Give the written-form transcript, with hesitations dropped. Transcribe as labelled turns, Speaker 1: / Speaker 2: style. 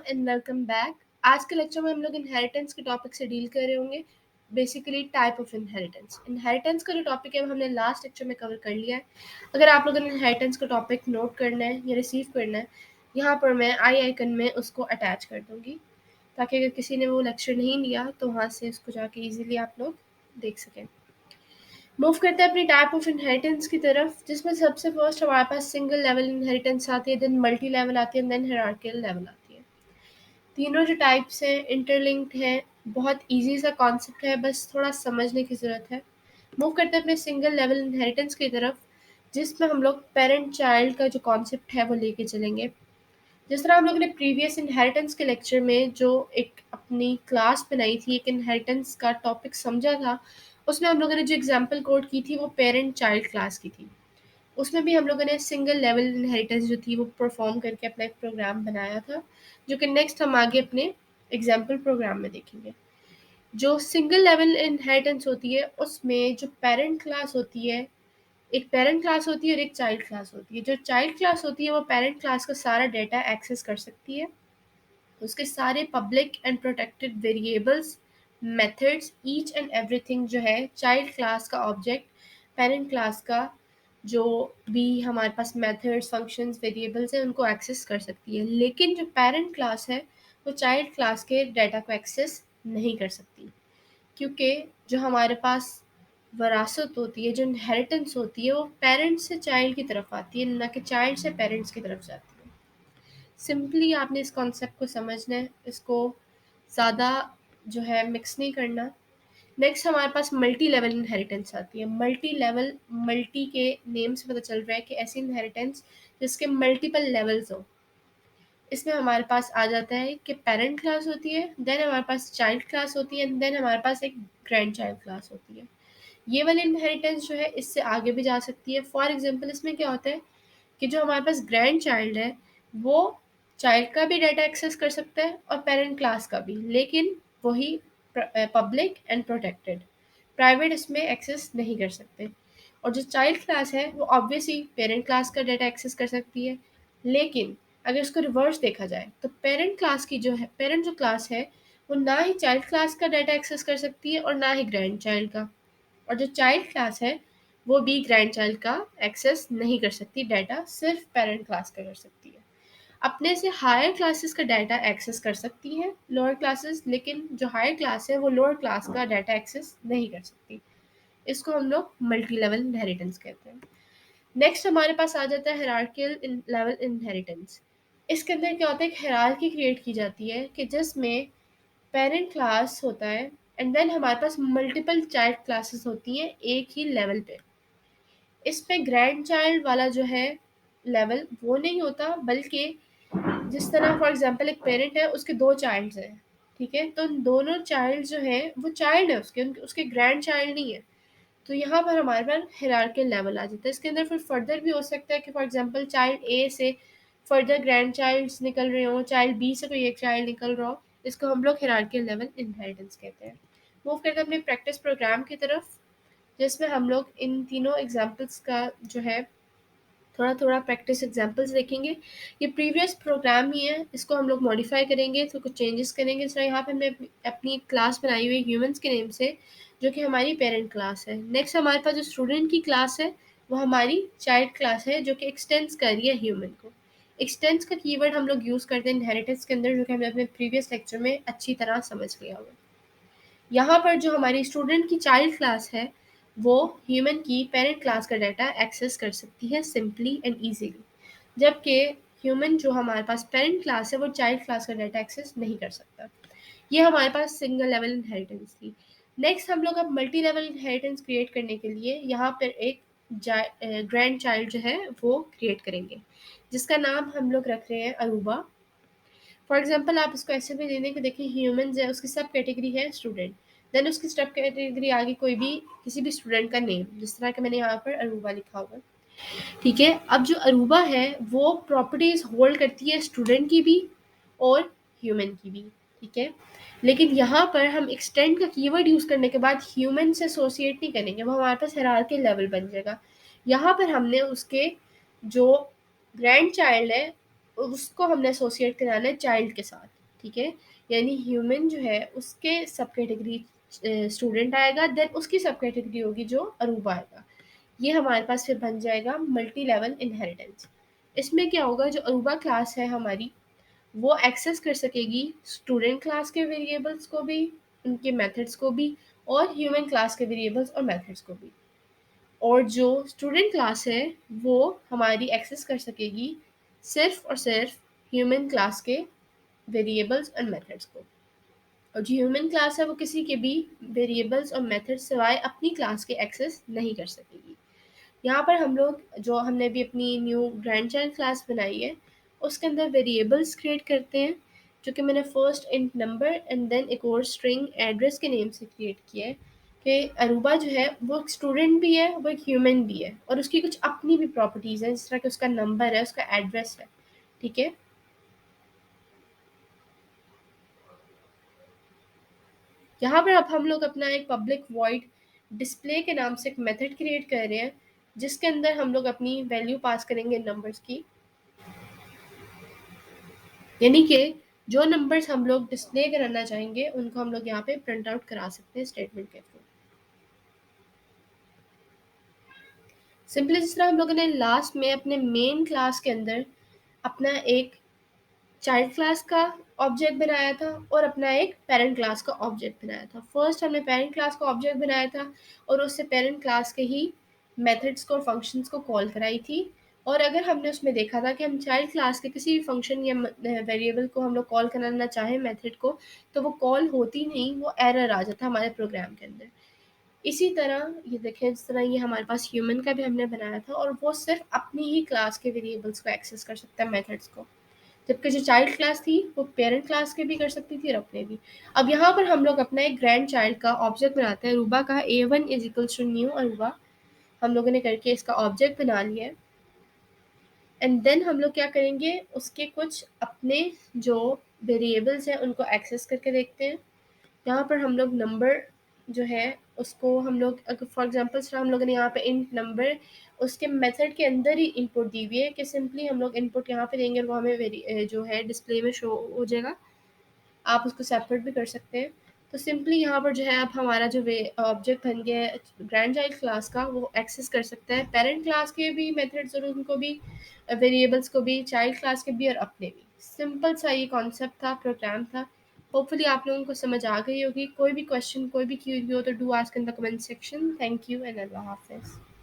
Speaker 1: And welcome back. आज के lecture में हम लोग इनहेरिटेंस के टॉपिक से डील कर रहे होंगे। Basically type of inheritance. Inheritance का जो टॉपिक है वो हमने लास्ट लेक्चर में कवर कर लिया है। अगर आप लोगों ने इनहेरिटेंस का टॉपिक नोट करना है या रिसीव करना है, यहाँ पर मैं आई आइकन में उसको अटैच कर दूँगी, ताकि अगर किसी ने वो लेक्चर नहीं लिया तो वहाँ से उसको जाके ईजिली आप लोग देख सकें। मूव करते हैं अपनी टाइप ऑफ इनहेरिटेंस की तरफ, जिसमें सबसे फर्स्ट हमारे पास सिंगल लेवल इनहेरिटेंस आती है, देन मल्टी लेवल आती है, देन हायरार्किकल लेवल आती है। तीनों जो टाइप्स हैं इंटरलिंक्ड हैं, बहुत इजी सा कॉन्सेप्ट है, बस थोड़ा समझने की ज़रूरत है। मूव करते हैं अपने सिंगल लेवल इनहेरिटेंस की तरफ, जिसमें हम लोग पेरेंट चाइल्ड का जो कॉन्सेप्ट है वो लेके चलेंगे। जिस तरह हम लोगों ने प्रीवियस इनहेरिटेंस के लेक्चर में जो एक अपनी क्लास बनाई थी, एक इनहेरिटेंस का टॉपिक समझा था, उसमें हम लोगों ने जो एग्जाम्पल कोड की थी वो पेरेंट चाइल्ड क्लास की थी। उसमें भी हम लोगों ने सिंगल लेवल इनहेरिटेंस जो थी वो परफॉर्म करके अपना एक प्रोग्राम बनाया था, जो कि नेक्स्ट हम आगे अपने एग्जाम्पल प्रोग्राम में देखेंगे। जो सिंगल लेवल इनहेरिटेंस होती है उसमें जो पेरेंट क्लास होती है, एक पेरेंट क्लास होती है और एक चाइल्ड क्लास होती है। जो चाइल्ड क्लास होती है वो पेरेंट क्लास का सारा डेटा एक्सेस कर सकती है, उसके सारे public and protected variables, methods, each and everything जो है चाइल्ड क्लास का ऑब्जेक्ट पेरेंट क्लास का जो भी हमारे पास मेथड्स, फंक्शंस, वेरिएबल्स हैं उनको एक्सेस कर सकती है। लेकिन जो पेरेंट क्लास है वो चाइल्ड क्लास के डाटा को एक्सेस नहीं कर सकती, क्योंकि जो हमारे पास वरासत होती है, जो इनहेरिटेंस होती है, वो पेरेंट्स से चाइल्ड की तरफ आती है, ना कि चाइल्ड से पेरेंट्स की तरफ जाती है। सिंपली आपने इस कॉन्सेप्ट को समझना है, इसको ज़्यादा जो है मिक्स नहीं करना। नेक्स्ट हमारे पास मल्टी लेवल इनहेरिटेंस आती है। मल्टी लेवल, मल्टी के नेम से पता चल रहा है कि ऐसी इनहेरिटेंस जिसके मल्टीपल लेवल्स हो। इसमें हमारे पास आ जाता है कि पेरेंट क्लास होती है, देन हमारे पास चाइल्ड क्लास होती है, देन हमारे पास एक ग्रैंड चाइल्ड क्लास होती है। ये वाली इनहेरिटेंस जो है इससे आगे भी जा सकती है। फॉर एग्जांपल इसमें क्या होता है कि जो हमारे पास ग्रैंड चाइल्ड है वो चाइल्ड का भी डाटा एक्सेस कर सकता है और पेरेंट क्लास का भी, लेकिन वही पब्लिक एंड प्रोटेक्टेड, प्राइवेट इसमें एक्सेस नहीं कर सकते। और जो चाइल्ड क्लास है वो ऑब्वियसली पेरेंट क्लास का डाटा एक्सेस कर सकती है, लेकिन अगर इसको रिवर्स देखा जाए तो पेरेंट क्लास की जो है, पेरेंट जो क्लास है वो ना ही चाइल्ड क्लास का डाटा एक्सेस कर सकती है और ना ही ग्रैंड चाइल्ड का। और जो चाइल्ड क्लास है वो भी ग्रैंड चाइल्ड का एक्सेस नहीं कर सकती, डाटा सिर्फ पेरेंट क्लास का कर सकती है। अपने से हायर क्लासेस का डाटा एक्सेस कर सकती है लोअर क्लासेस, लेकिन जो हायर क्लास है वो लोअर क्लास का डाटा एक्सेस नहीं कर सकती। इसको हम लोग मल्टी लेवल इनहेरिटेंस कहते हैं। नेक्स्ट हमारे पास आ जाता है हायरार्किकल लेवल इनहेरिटेंस। इसके अंदर क्या होता है, एक हायरार्की क्रिएट की जाती है कि जिसमें पेरेंट क्लास होता है एंड देन हमारे पास मल्टीपल चाइल्ड क्लासेस होती हैं एक ही लेवल पे। इस पे ग्रैंड चाइल्ड वाला जो है लेवल वो नहीं होता, बल्कि जिस तरह फॉर एग्जांपल एक पेरेंट है, उसके दो चाइल्ड्स हैं, ठीक है, तो उन दोनों चाइल्ड जो है वो चाइल्ड है उसके, उसके ग्रैंड चाइल्ड नहीं है। तो यहाँ पर हमारे पास हायरार्किकल लेवल आ जाता है। इसके अंदर फिर फर्दर भी हो सकता है कि फॉर एग्जांपल चाइल्ड ए से फर्दर ग्रैंड चाइल्ड्स निकल रहे हों, चाइल्ड बी से कोई एक चाइल्ड निकल रहा हो। इसको हम लोग हायरार्किकल लेवल इनहेरिटेंस कहते हैं। मूव करते हैं अपने प्रैक्टिस प्रोग्राम की तरफ, जिसमें हम लोग इन तीनों एग्जाम्पल्स का जो है थोड़ा थोड़ा प्रैक्टिस एग्जाम्पल्स देखेंगे। ये प्रीवियस प्रोग्राम ही है, इसको हम लोग मॉडिफाई करेंगे, तो कुछ चेंजेस करेंगे। इस तरह यहाँ पे हमने अपनी क्लास बनाई हुई है ह्यूमंस के नेम से, जो कि हमारी पेरेंट क्लास है। नेक्स्ट हमारे पास जो स्टूडेंट की क्लास है वो हमारी चाइल्ड क्लास है, जो कि एक्सटेंड्स कर रही है ह्यूमन को। एक्सटेंड्स का कीवर्ड हम लोग यूज़ करते हैं इनहेरिटेंस के अंदर, जो कि हमने अपने प्रीवियस लेक्चर में अच्छी तरह समझ लिया हुआ। यहाँ पर जो हमारी स्टूडेंट की चाइल्ड क्लास है वो ह्यूमन की पेरेंट क्लास का डाटा एक्सेस कर सकती है सिंपली एंड ईजीली, जबकि ह्यूमन जो हमारे पास पेरेंट क्लास है वो चाइल्ड क्लास का डाटा एक्सेस नहीं कर सकता। ये हमारे पास सिंगल लेवल इनहेरिटेंस थी। नेक्स्ट हम लोग अब मल्टी लेवल इनहेरिटेंस क्रिएट करने के लिए यहाँ पर एक ग्रैंड चाइल्ड जो है वो क्रिएट करेंगे, जिसका नाम हम लोग रख रहे हैं अरूबा। फॉर एग्जाम्पल आप इसको ऐसे भी दे दें कि देखिए ह्यूमंस है, उसकी सब कैटेगरी है स्टूडेंट, देन उसकी सब कैटेगरी आगे कोई भी किसी भी स्टूडेंट का नेम, जिस तरह का मैंने यहाँ पर अरूबा लिखा हुआ है, ठीक है। अब जो अरूबा है वो प्रॉपर्टीज होल्ड करती है स्टूडेंट की भी और ह्यूमन की भी, ठीक है। लेकिन यहाँ पर हम एक्सटेंड का कीवर्ड यूज़ करने के बाद ह्यूमन से एसोसिएट नहीं करेंगे, वो हमारे पास हायरार्की लेवल बन जाएगा। यहाँ पर हमने उसके जो ग्रैंड चाइल्ड है उसको हमने एसोसिएट कराना है चाइल्ड के साथ, ठीक है। यानी ह्यूमन जो है उसके सब कैटेगरी स्टूडेंट आएगा, देन उसकी सब कैटेगरी होगी जो अरूबा आएगा। ये हमारे पास फिर बन जाएगा मल्टी लेवल इनहेरिटेंस। इसमें क्या होगा, जो अरूबा क्लास है हमारी, वो एक्सेस कर सकेगी स्टूडेंट क्लास के वेरिएबल्स को भी, उनके मेथड्स को भी, और ह्यूमन क्लास के वेरिएबल्स और मेथड्स को भी। और जो स्टूडेंट क्लास है वो हमारी एक्सेस कर सकेगी सिर्फ और सिर्फ ह्यूमन क्लास के वेरिएबल्स और मेथड्स को। और जो ह्यूमन क्लास है वो किसी के भी वेरिएबल्स और मेथड्स सिवाय अपनी क्लास के एक्सेस नहीं कर सकेगी। यहाँ पर हम लोग, जो हमने भी अपनी न्यू ग्रैंड चाइल्ड क्लास बनाई है, उसके अंदर वेरिएबल्स क्रिएट करते हैं, जो कि मैंने first int number and then एक और स्ट्रिंग एड्रेस के नेम से क्रिएट किया है। कि अरूबा जो है वो एक स्टूडेंट भी है, वो एक ह्यूमन भी है, और उसकी कुछ अपनी भी प्रॉपर्टीज़ हैं, जिस तरह कि उसका नंबर है, उसका एड्रेस है, ठीक है। यहाँ पर अब हम लोग अपना एक पब्लिक वॉइड डिस्प्ले के नाम से एक मेथड क्रिएट कर रहे हैं, जिसके अंदर हम लोग अपनी वैल्यू पास करेंगे नंबर्स की। यानी कि जो नंबर्स हम लोग डिस्प्ले कराना चाहेंगे उनको हम लोग यहाँ पे प्रिंट आउट करा सकते हैं स्टेटमेंट के थ्रू। सिंपली जिस तरह हम लोगों ने लास्ट में अपने मेन क्लास के अंदर अपना एक चाइल्ड क्लास का ऑब्जेक्ट बनाया था और अपना एक पेरेंट क्लास का ऑब्जेक्ट बनाया था। फर्स्ट हमने पेरेंट क्लास का ऑब्जेक्ट बनाया था और उससे पेरेंट क्लास के ही मेथड्स को और फंक्शंस को कॉल कराई थी। और अगर हमने उसमें देखा था कि हम चाइल्ड क्लास के किसी भी फंक्शन या वेरिएबल को हम लोग कॉल कराना चाहें मेथड को, तो वो कॉल होती नहीं, वो एरर आ जाता हमारे प्रोग्राम के अंदर। इसी तरह ये देखें, जिस तरह ये हमारे पास ह्यूमन का भी हमने बनाया था और वो सिर्फ अपनी ही क्लास के वेरिएबल्स को एक्सेस कर सकता है, मेथड्स को। जबकि जो चाइल्ड क्लास थी वो पेरेंट क्लास के भी कर सकती थी और अपने भी। अब यहाँ पर हम लोग अपना एक ग्रैंड चाइल्ड का ऑब्जेक्ट बनाते हैं, रूबा का A1 is equals to new अरूबा। हम लोगों ने करके इसका ऑब्जेक्ट बना लिया है। एंड देन हम लोग क्या करेंगे, उसके कुछ अपने जो वेरिएबल्स हैं उनको एक्सेस करके देखते हैं। यहाँ पर हम लोग नंबर जो है उसको हम लोग, अगर फॉर एग्जांपल हम लोगों ने यहाँ पे इंट नंबर उसके मेथड के अंदर ही इनपुट दी हुई है, कि सिंपली हम लोग इनपुट यहाँ पे देंगे और वो हमें जो है डिस्प्ले में शो हो जाएगा। आप उसको सेपरेट भी कर सकते हैं। तो सिंपली यहाँ पर जो है अब हमारा जो ऑब्जेक्ट बन गया है ग्रैंड चाइल्ड क्लास का, वो एक्सेस कर सकता है पेरेंट क्लास के भी मेथड्स और उनको भी वेरिएबल्स को भी, चाइल्ड क्लास के भी और अपने भी। सिंपल सा ये कॉन्सेप्ट था, प्रोग्राम था। होपफुली आप लोगों को समझ आ गई होगी। कोई भी क्वेश्चन, कोई भी क्यूरी हो तो do ask in the comment section. Thank you and अल्लाह हाफिज़।